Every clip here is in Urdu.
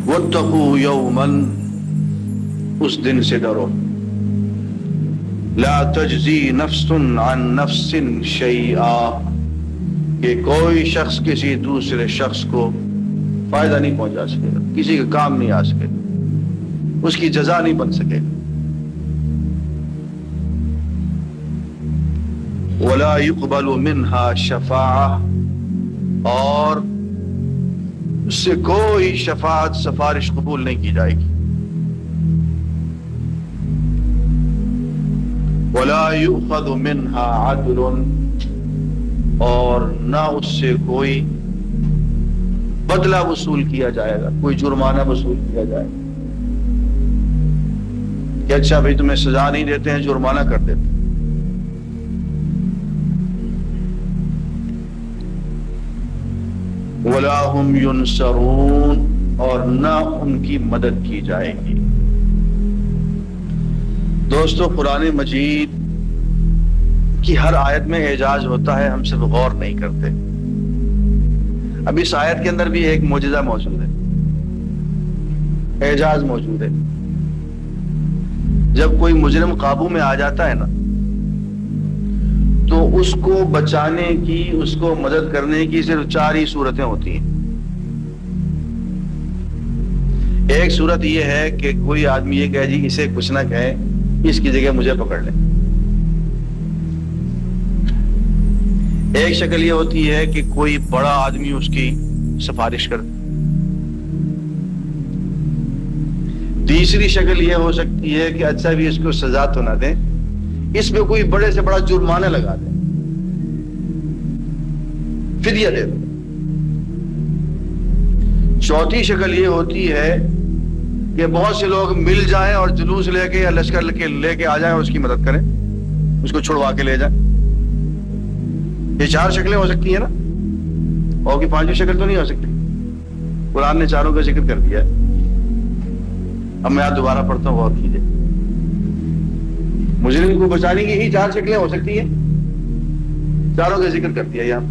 واتقوا یوما، اس دن سے ڈرو، لا تجزی نفس عن نفس شیئا، کہ کوئی شخص کسی دوسرے شخص کو فائدہ نہیں پہنچا سکے گا، کسی کا کام نہیں آ سکے گا، اس کی جزا نہیں بن سکے گا۔ ولا يقبل منها شفاعہ، اور اس سے کوئی شفاعت سفارش قبول نہیں کی جائے گی۔ ولا يؤخذ منها عدل، اور نہ اس سے کوئی بدلہ وصول کیا جائے گا، کوئی جرمانہ وصول کیا جائے گا کہ اچھا بھائی تمہیں سزا نہیں دیتے ہیں، جرمانہ کر دیتے ہیں۔ ولا هم ينصرون، اور نہ ان کی مدد کی جائے گی۔ دوستو، قرآن مجید کی ہر آیت میں اعجاز ہوتا ہے، ہم صرف غور نہیں کرتے۔ اب اس آیت کے اندر بھی ایک معجزہ موجود ہے، اعجاز موجود ہے۔ جب کوئی مجرم قابو میں آ جاتا ہے نا، تو اس کو بچانے کی، اس کو مدد کرنے کی صرف 4 ہی صورتیں ہوتی ہیں۔ ایک صورت یہ ہے کہ کوئی آدمی یہ کہے جی اسے کچھ نہ کہے، اس کی جگہ مجھے پکڑ لیں۔ ایک شکل یہ ہوتی ہے کہ کوئی بڑا آدمی اس کی سفارش کر دے۔ تیسری شکل یہ ہو سکتی ہے کہ اچھا بھی اس کو سزا تو نہ دیں، اس پہ کوئی بڑے سے بڑا جرمانہ لگا دیں، فدیہ دے دیں۔ چوتھی شکل یہ ہوتی ہے کہ بہت سے لوگ مل جائیں اور جلوس لے کے یا لشکر لے کے آ جائیں اور اس کی مدد کریں، اس کو چھڑوا کے لے جائیں۔ یہ 4 شکلیں ہو سکتی ہیں نا، اور کی 5ویں شکل تو نہیں ہو سکتی۔ قرآن نے 4 کا ذکر کر دیا ہے۔ اب میں دوبارہ پڑھتا ہوں، غور کیجیے۔ مجرم کو بچانے کی ہی 4 شکلیں ہو سکتی ہیں، 4 کا ذکر کر دیا یہاں۔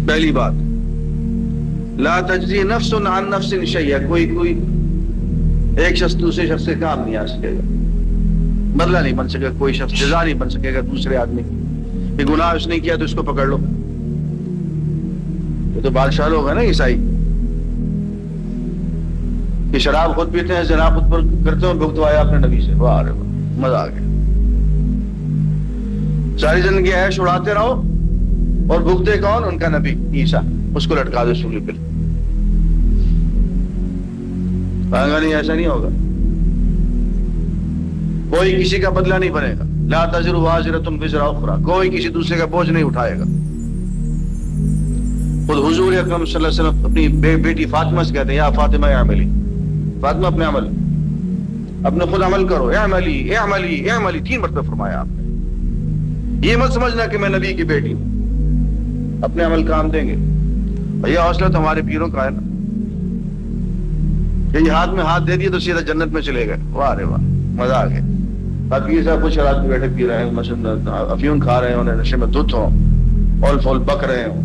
پہلی بات، لا تجزی نفس عن نفس شیئا، کوئی ایک شخص دوسرے شخص سے کام نہیں آ سکے گا، بدلہ نہیں بن سکے گا، کوئی شخص جزا نہیں بن سکے گا دوسرے آدمی کی کہ گناہ اس نے کیا تو اس کو پکڑ لو۔ یہ تو بادشاہ لوگ ہیں نا عیسائی، کہ شراب خود پیتے ہیں، زنا خود پر کرتے ہیں، بھگتوایا اپنے نبی سے۔ واہ رے واہ، مزہ آ گیا۔ ساری زندگی عیش اڑاتے رہو، اور بھگتے کون؟ ان کا نبی عیسیٰ، اس کو لٹکا دو سولی پہ۔ کہاں نہیں، ایسا نہیں ہوگا، کوئی کسی کا بدلہ نہیں بنے گا۔ لا تزر وازرۃ وزر اخری، کوئی کسی دوسرے کا بوجھ نہیں اٹھائے گا۔ خود حضور اکرم صلی اللہ علیہ وسلم اپنی بیٹی فاطمہ سے کہتے ہیں، یا فاطمہ اعملی، فاطمہ اپنے عمل، اپنے خود عمل کرو، اعملی اعملی اعملی، 3 مرتبہ فرمایا آپ نے۔ یہ مت سمجھنا کہ میں نبی کی بیٹی ہوں، اپنے عمل کام دیں گے۔ اور یہ حوصلہ تو ہمارے پیروں کا ہے نا، کہ یہ ہاتھ میں ہاتھ دے دیے تو سیدھا جنت میں چلے گئے۔ واہ رے واہ، مزہ آ گیا۔ باقی صاحب کچھ رات میں بیٹھے پی رہے ہیں، مثلا افیون کھا رہے ہیں، انہیں نشے میں دھت ہوں، اول فول بک رہے ہوں،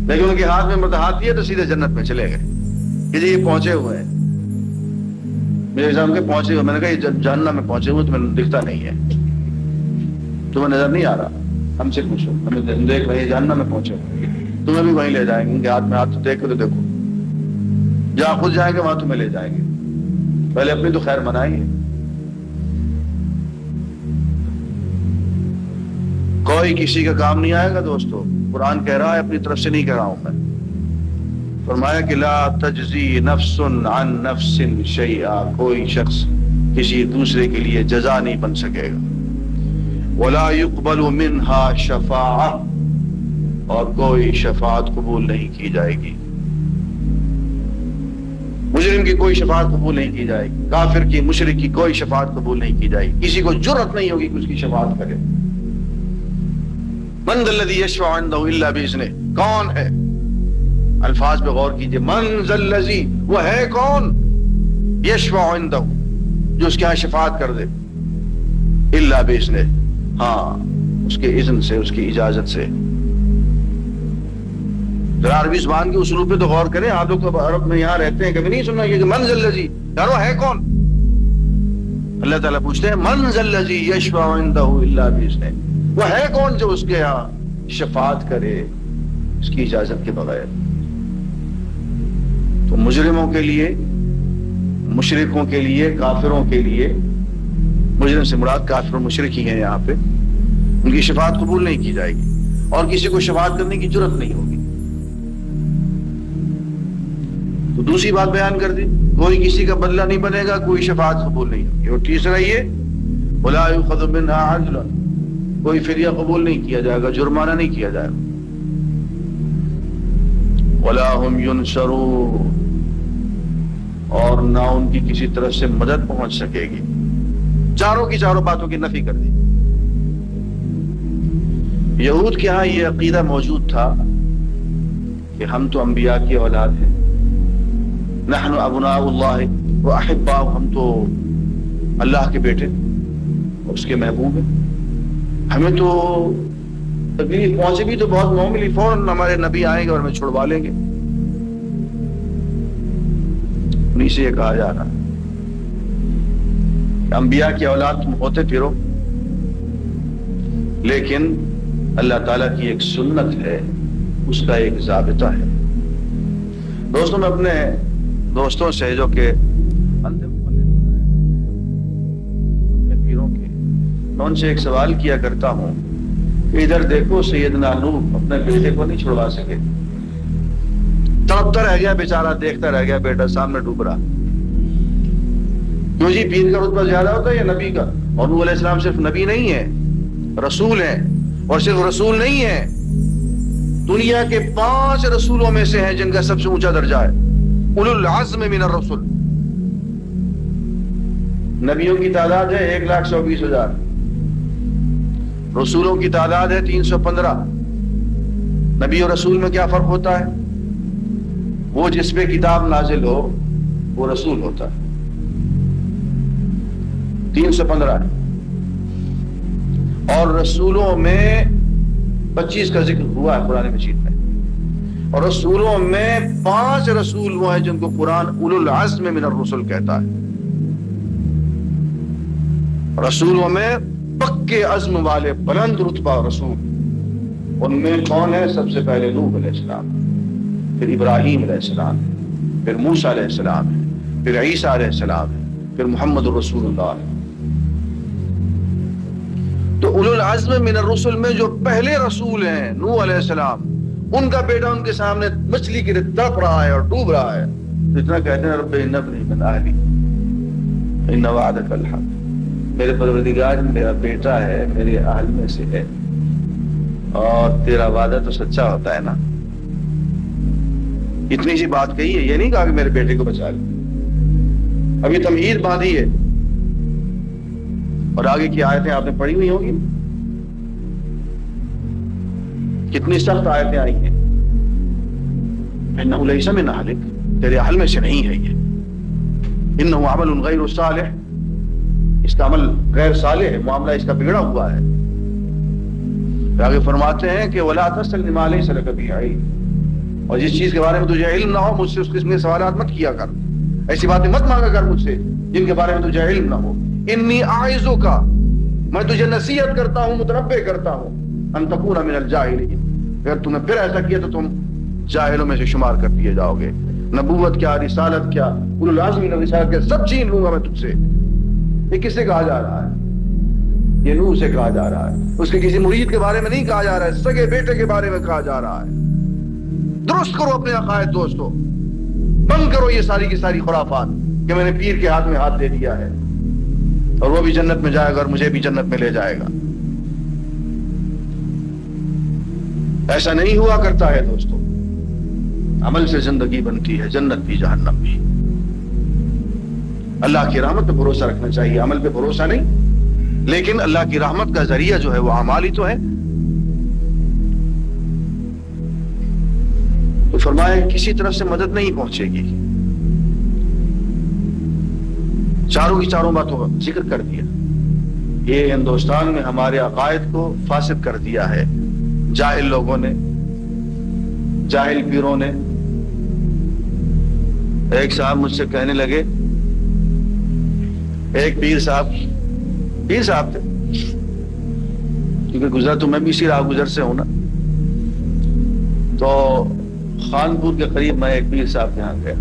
لیکن ان کے ہاتھ میں مطلب ہاتھ دیا تو سیدھے جنت میں چلے گئے کہ جی یہ پہنچے ہوئے ہیں، میرے ایگزام کے پہنچے ہوئے۔ میں نے کہا یہ جہنم میں پہنچے ہوئے، تمہیں دکھتا نہیں ہے، تمہیں نظر نہیں آ رہا، ہم سے پوچھو، ہمیں دیکھ رہے ہیں جہنم میں پہنچے ہوئے، تمہیں بھی وہیں لے جائیں گے، ان کے ہاتھ میں ہاتھ دیکھ کے تو دیکھو، جہاں خود جائیں گے وہاں تمہیں لے جائیں گے، پہلے اپنی تو خیر منائیے۔ کوئی کسی کا کام نہیں آئے گا دوستو، قرآن کہہ رہا ہے، اپنی طرف سے نہیں کہہ رہا ہوں میں۔ فرمایا کہ لا تجزی نفس عن نفس شیئا، کوئی شخص کسی دوسرے کے لیے جزا نہیں بن سکے گا۔ ولا يقبل منها شفاعہ، اور کوئی شفاعت قبول نہیں کی جائے گی، مجرم کی کوئی شفاعت قبول نہیں کی جائے گی، کافر کی، مشرک کی کوئی شفاعت قبول نہیں کی جائے گی، کسی کو جرأت نہیں ہوگی کہ اس کی شفاعت کرے۔ من ذا الذی یشفع عنده الا باذنہ، کون ہے؟ الفاظ پہ غور کیجئے، من ذا الذی، وہ ہے کون؟ یشفع عنده، جو اس کے ہاں شفاعت کر دے، الا باذنہ، ہاں اس کے اذن سے، اس کی اجازت سے۔ ذرا عربی زبان کے اسلوب پہ تو غور کریں. آپ لوگ تو عرب میں یہاں رہتے ہیں, کبھی نہیں سننا یہ کہ من ذا الذی, یارو ہے کون؟ اللہ تعالیٰ پوچھتے ہیں من ذا الذی یشفع عندہ الا باذنہ, وہ ہے کون جو اس کے ہاں شفاعت کرے اس کی اجازت کے بغیر. تو مجرموں کے لیے, مشرکوں کے لیے, کافروں کے لیے, مجرم سے مراد کافر و مشرک ہی ہیں یہاں پہ, ان کی شفاعت قبول نہیں کی جائے گی اور کسی کو شفاعت کرنے کی جرت نہیں ہوگی. تو دوسری بات بیان کر دی, کوئی کسی کا بدلہ نہیں بنے گا, کوئی شفاعت قبول نہیں ہوگی. اور تیسرا یہ وَلَا يُؤْخَذُ مِنْهَا عَدْلٌ, کوئی فدیہ قبول نہیں کیا جائے گا, جرمانہ نہیں کیا جائے گا. وَلَا هُمْ يُنْصَرُونَ, اور نہ ان کی کسی طرف سے مدد پہنچ سکے گی. چاروں کی چاروں باتوں کی نفی کر دی. یہود کے ہاں یہ عقیدہ موجود تھا کہ ہم تو انبیاء کی اولاد ہیں, نحن ابناء اللہ و احباء, ہم تو اللہ کے بیٹے اور اس کے محبوب ہیں, ہمیں تو تکلیف پہنچے بھی تو بہت معمولی, فوراً ہمارے نبی آئیں گے اور ہمیں چھڑوا لیں گے. انہیں سے یہ کہا جا رہا ہے کہ انبیاء کی اولاد تم ہوتے پھرو, لیکن اللہ تعالیٰ کی ایک سنت ہے, اس کا ایک ضابطہ ہے. دوستوں, میں اپنے دوستوں سے جو کہ اپنے پیروں کے, میں ان سے ایک سوال کیا کرتا ہوں کہ ادھر دیکھو سیدنا نوح اپنے بیٹے کو نہیں چھڑوا سکے, تڑپتا رہ گیا بیچارہ, دیکھتا رہ گیا بیٹا سامنے ڈوب رہا. کیوں جی, پیر کا رتبہ زیادہ ہوتا ہے یا نبی کا؟ اور نوح علیہ السلام صرف نبی نہیں ہے, رسول ہیں, اور صرف رسول نہیں ہے, دنیا کے 5 رسولوں میں سے ہیں جن کا سب سے اونچا درجہ ہے, اولو العزم من الرسل. نبیوں کی تعداد ہے 1,24,000, رسولوں کی تعداد ہے 315. نبی اور رسول میں کیا فرق ہوتا ہے؟ وہ جس پہ کتاب نازل ہو وہ رسول ہوتا ہے, 315 ہے. اور رسولوں میں 25 کا ذکر ہوا ہے قرآن مجید میں, اور رسولوں میں 5 رسول وہ ہیں جن کو قرآن اولو العزم من الرسل کہتا ہے. رسولوں میں پکے عزم والے بلند رتبہ رسول, ان میں کون ہے؟ سب سے پہلے نوح علیہ السلام, پھر ابراہیم علیہ السلام, پھر موسیٰ علیہ السلام, پھر عیسیٰ علیہ السلام, پھر محمد رسول اللہ. تو اولو العزم من الرسل میں جو پہلے رسول ہیں نوح علیہ السلام, ان کا بیٹا ان کے سامنے مچھلی کی طرح تڑپ رہا ہے اور ڈوب رہا ہے, تو اتنا کہتے ہیں رب ان ابنی من اہلی ان وعدک الحق, میرے پروردگار میرا بیٹا ہے, میرے اہل میں سے ہے, اور تیرا وعدہ تو سچا ہوتا ہے نا. اتنی سی بات کہی ہے, یہ نہیں کہا کہ میرے بیٹے کو بچا لے. ابھی تمہید باندھی ہے, اور آگے کی آیتیں آپ نے پڑھی ہوئی ہوں گی, کتنی سخت آیتیں آئی ہیں. انہ لیس من اہلک, تیرے اہل میں سے نہیں ہے یہ. انہ عمل غیر صالح, اس کا عمل غیر صالح ہے, معاملہ اس کا بگڑا ہوا ہے. آگے فرماتے ہیں کہ ولا تسأل ما لیس لک بہ علم, اور جس چیز کے بارے میں تجھے علم نہ ہو مجھ سے اس قسم کے سوالات مت کیا کر, ایسی باتیں مت مانگا کر مجھ سے جن کے بارے میں تجھے علم نہ ہو. انی اعظک, میں تجھے نصیحت کرتا ہوں, متنبہ کرتا ہوں, ان تکون من الجاہلین, اگر تم نے پھر ایسا کیا تو تم جاہلوں میں سے شمار کر دیے جاؤ گے. نبوت کیا, رسالت کیا, اولو العزم من الرسالت کیا, سب چھین لوں گا میں تجھ سے. یہ کس سے کہا جا رہا ہے؟ یہ نوح سے کہا جا رہا ہے. اس کے کسی مرید کے بارے میں نہیں کہا جا رہا ہے, سگے بیٹے کے بارے میں کہا جا رہا ہے. درست کرو اپنے عقائد دوستو, بند کرو یہ ساری کی ساری خرافات کہ میں نے پیر کے ہاتھ میں ہاتھ دے دیا ہے اور وہ بھی جنت میں جائے گا اور مجھے بھی جنت میں لے جائے گا. ایسا نہیں ہوا کرتا ہے دوستو. عمل سے زندگی بنتی ہے, جنت بھی جہنم بھی. اللہ کی رحمت پہ بھروسہ رکھنا چاہیے, عمل پہ بھروسہ نہیں. لیکن اللہ کی رحمت کا ذریعہ جو ہے وہ اعمال ہی تو ہے. تو فرمایا کسی طرف سے مدد نہیں پہنچے گی. چاروں کی چاروں باتوں کا ذکر کر دیا. یہ ہندوستان میں ہمارے عقائد کو فاسد کر دیا ہے جاہل لوگوں نے, جاہل پیروں نے. ایک صاحب مجھ سے کہنے لگے, ایک پیر صاحب تھے, کیونکہ گزرا تو میں بھی اسی راہ گزر سے ہوں نا, تو خانپور کے قریب میں ایک پیر صاحب کے یہاں گیا.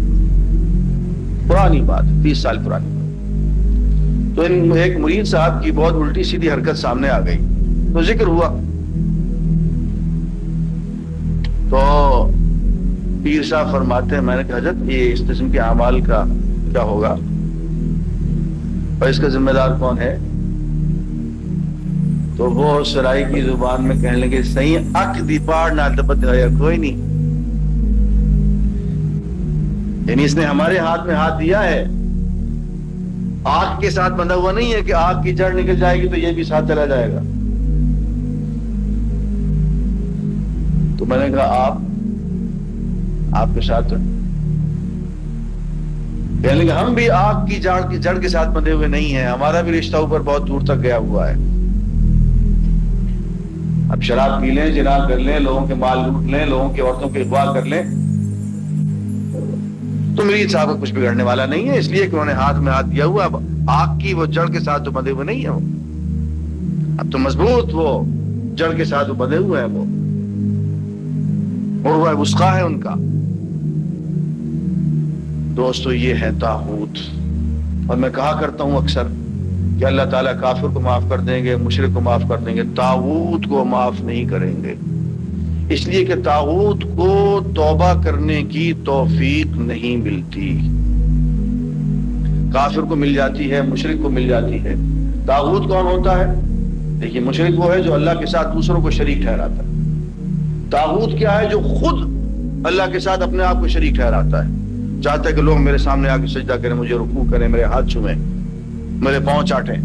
پرانی بات, 30 سال پرانی بات. تو ایک مرید صاحب کی بہت الٹی سیدھی حرکت سامنے آ گئی, تو ذکر ہوا. تو پیر صاحب فرماتے ہیں, میں نے کہا حضرت یہ اس قسم کے اعمال کا کیا ہوگا اور اس کا ذمہ دار کون ہے؟ تو وہ سرائی کی زبان میں کہنے لگے, صحیح اک دی پاڑ نہ دبت ہے کوئی نہیں. یعنی اس نے ہمارے ہاتھ میں ہاتھ دیا ہے, آگ کے ساتھ بندھا ہوا نہیں ہے کہ آگ کی جڑ نکل جائے گی تو یہ بھی ساتھ چلا جائے گا. تو میں نے کہا آپ کے ساتھ کہنے لگے, ہم بھی آگ کی جڑ کے ساتھ بندھے ہوئے نہیں ہیں, ہمارا بھی رشتہ اوپر بہت دور تک گیا ہوا ہے. اب شراب پی لیں, جنا کر لیں, لوگوں کے مال لوٹ لیں, لوگوں کی عورتوں کے اغوا کر لیں, تو مرید صاحب کو کچھ بگڑنے والا نہیں ہے, اس لیے کہ انہوں نے ہاتھ میں ہاتھ دیا ہوا. اب آگ کی وہ جڑ کے ساتھ تو بندھے ہوئے نہیں ہیں, وہ اب تو مضبوط وہ جڑ کے ساتھ بندھے ہوئے ہیں, وہ اور وہ وثقہ ہے ان کا. دوستو یہ ہے طاغوت. اور میں کہا کرتا ہوں اکثر کہ اللہ تعالیٰ کافر کو معاف کر دیں گے, مشرک کو معاف کر دیں گے, طاغوت کو معاف نہیں کریں گے. اس لیے کہ طاغوت کو توبہ کرنے کی توفیق نہیں ملتی. کافر کو مل جاتی ہے, مشرک کو مل جاتی ہے. طاغوت کون ہوتا ہے؟ دیکھیے, مشرک وہ ہے جو اللہ کے ساتھ دوسروں کو شریک ٹھہراتا ہے. طاغوت کیا ہے؟ جو خود اللہ کے ساتھ اپنے آپ کو شریک ٹھہراتا ہے, چاہتا ہے کہ لوگ میرے سامنے آ کے سجدہ کریں, مجھے رکوع کریں, میرے ہاتھ چھوئیں, میرے پاؤں چاٹیں.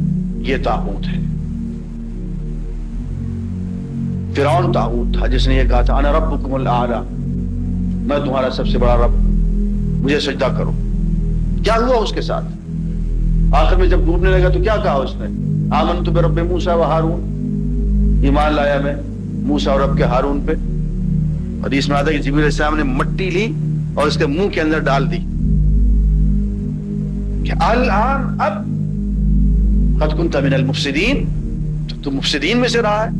یہ طاغوت ہے. فرعون طاغوت تھا جس نے یہ کہا تھا انا ربکم الاعلی, میں تمہارا سب سے بڑا رب, مجھے سجدہ کرو. کیا ہوا اس کے ساتھ؟ آخر میں جب ڈوبنے لگا تو کیا کہا اس نے؟ آمنت برب موسیٰ و ہارون, ایمان لایا میں موسیٰ اور رب کے ہارون پہ. حدیث میں آتا ہے کہ جبریل علیہ السلام نے مٹی لی اور اس کے منہ کے اندر ڈال دی کہ الان اب قد کنت من المفسدین, تو مفسدین میں سے رہا ہے,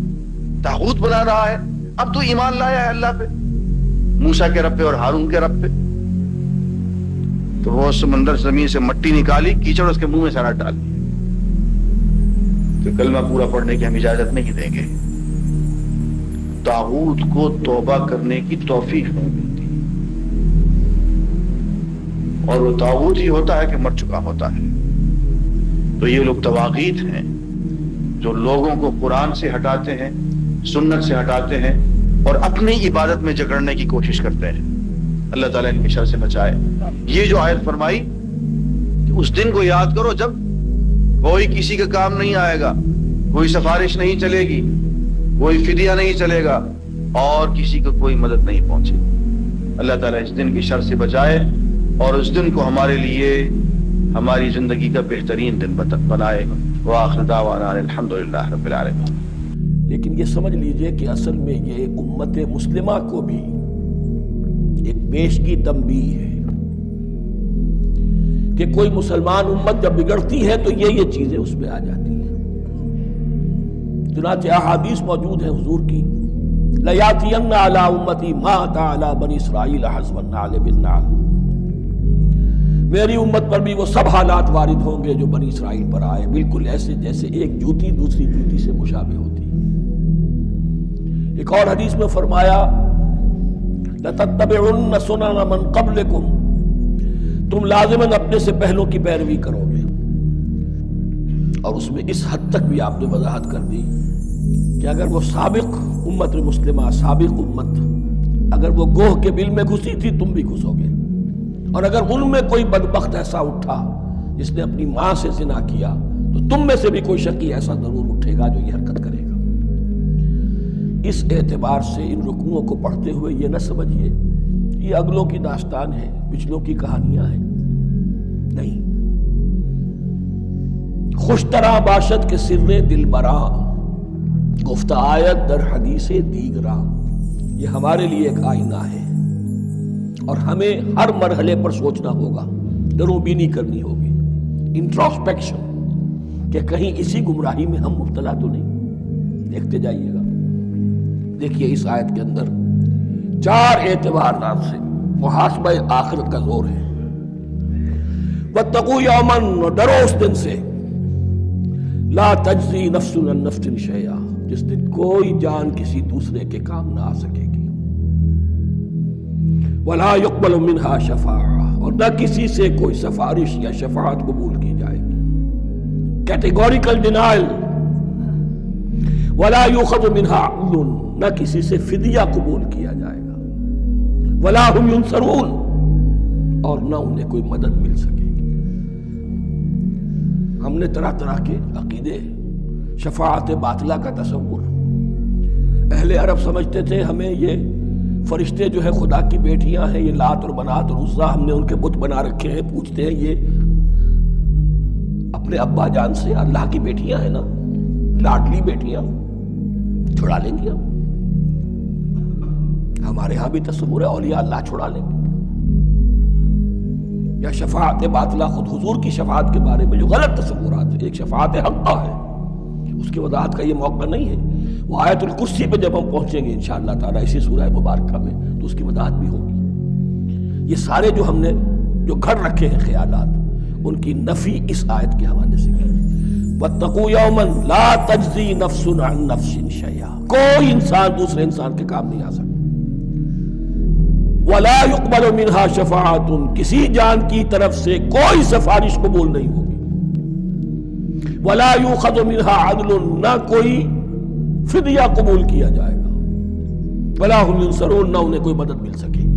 طاغوت بنا رہا ہے, اب تو ایمان لایا ہے اللہ پہ, موسیٰ کے رب پہ اور ہارون کے رب پہ. تو وہ سمندر زمین سے مٹی نکالی, کیچڑ اس کے منہ میں سارا ڈال دیا کہ کلمہ پورا پڑھنے کی ہم اجازت نہیں دیں گے. طاغوت کو توبہ کرنے کی توفیق نہیں ملتی, اور وہ طاغوت ہی ہوتا ہے کہ مر چکا ہوتا ہے. تو یہ لوگ طواغیت ہیں جو لوگوں کو قرآن سے ہٹاتے ہیں, سنت سے ہٹاتے ہیں, اور اپنی عبادت میں جکڑنے کی کوشش کرتے ہیں. اللہ تعالیٰ ان کی شر سے بچائے. یہ جو آیت فرمائی کہ اس دن کو یاد کرو جب کوئی کسی کا کام نہیں آئے گا, کوئی سفارش نہیں چلے گی, کوئی فدیہ نہیں چلے گا, اور کسی کو کوئی مدد نہیں پہنچے گی. اللہ تعالیٰ اس دن کی شر سے بچائے اور اس دن کو ہمارے لیے ہماری زندگی کا بہترین دن بنائے. وآخر دعوانا الحمدللہ رب العالمین. لیکن یہ سمجھ لیجئے کہ اصل میں یہ امت مسلمہ کو بھی ایک پیشگی تنبیہ ہے کہ کوئی مسلمان امت جب بگڑتی ہے تو یہ چیزیں اس میں آ جاتی ہیں. چنانچہ احادیث موجود ہیں حضور کی, لَيَأْتِيَنَّ عَلَىٰ أُمَّتِي مَا أَتَىٰ عَلَىٰ بَنِي إِسْرَائِيلَ حَزْوَ النَّعْلِ بِالنَّعْلِ. میری امت پر بھی وہ سب حالات وارد ہوں گے جو بنی اسرائیل پر آئے, بالکل ایسے جیسے ایک جوتی دوسری جوتی سے مشابہ ہوتی ہے. ایک اور حدیث میں فرمایا لَتَتَّبِعُنَّ سُنَنَ مَنْ قَبْلِكُمْ, تم لازماً اپنے سے پہلوں کی پیروی کرو گے. اور اس میں اس حد تک بھی آپ نے وضاحت کر دی کہ اگر وہ سابق امت مسلمہ, سابق امت اگر وہ گوہ کے بل میں گھسی تھی, تم بھی گھسو گے. اور اگر ان میں کوئی بدبخت ایسا اٹھا جس نے اپنی ماں سے زنا کیا, تو تم میں سے بھی کوئی شقی ایسا ضرور اٹھے گا جو یہ حرکت کرے گا. اس اعتبار سے ان رکوعوں کو پڑھتے ہوئے یہ نہ سمجھیے یہ اگلوں کی داستان ہے, پچھلوں کی کہانیاں ہیں. نہیں, خوش طرح باشد کے سر دل برا, گفتہ آیت در حدیث دیگراں, یہ ہمارے لیے ایک آئینہ ہے. اور ہمیں ہر مرحلے پر سوچنا ہوگا، دروبینی کرنی ہوگی، انٹروسپیکشن، کہ کہیں اسی گمراہی میں ہم مبتلا تو نہیں۔ دیکھتے جائیے گا، دیکھیے اس آیت کے اندر 4 اعتبارات سے محاسبہ آخرت کا زور ہے۔ واتقوا یوما، ڈرو اس دن سے، لا تجزی نفس عن نفس شیئا، جس دن کوئی جان کسی دوسرے کے کام نہ آ سکے گی، ولا یقبل منہا شفاعہ، اور نہ کسی سے کوئی سفارش یا شفاعت قبول کی جائے گی، کیٹیگوریکل ڈینائل، ولا یؤخذ منہا عدل، نہ کسی سے فدیہ قبول کیا جائے گا، ولا هم ینصرون، اور نہ انہیں کوئی مدد مل سکے گی۔ ہم نے طرح طرح کے عقیدے، شفاعت باطلہ کا تصور، اہل عرب سمجھتے تھے ہمیں یہ فرشتے جو ہے خدا کی بیٹیاں ہیں، یہ لات اور منات اور عزا، ہم نے ان کے بت بنا رکھے ہیں، پوچھتے ہیں یہ اپنے ابا جان سے اللہ کی بیٹیاں ہیں نا، لاڈلی بیٹیاں، چھڑا لیں گے ہمارے ہاں بھی تصور ہے اولیاء اللہ چھڑا لیں گے۔ یا شفاعت باطلہ، خود حضور کی شفاعت کے بارے میں جو غلط تصورات ہیں، ایک شفاعت حقہ ہے، اس کی وضاحت کا یہ موقع نہیں ہے، وہ آیت الکرسی پہ جب ہم پہنچیں گے انشاءاللہ تعالیٰ اسی سورہ مبارکہ میں تو اس کی وضاحت بھی ہوگی۔ یہ سارے جو ہم نے جو گھڑ رکھے ہیں خیالات، ان کی نفی اس آیت کے حوالے سے کی۔ واتقوا یوما لا تجزی نفس عن نفس شیئا، کوئی انسان دوسرے انسان کے کام نہیں آ سکتا، ولا یقبل منہا شفاعت، کسی جان کی طرف سے کوئی سفارش قبول نہیں ہوگی، ولا یؤخذ منہا عدل، نہ کوئی فدیہ قبول کیا جائے گا، ولا هم ینصرون، نہ انہیں کوئی مدد مل سکے گی۔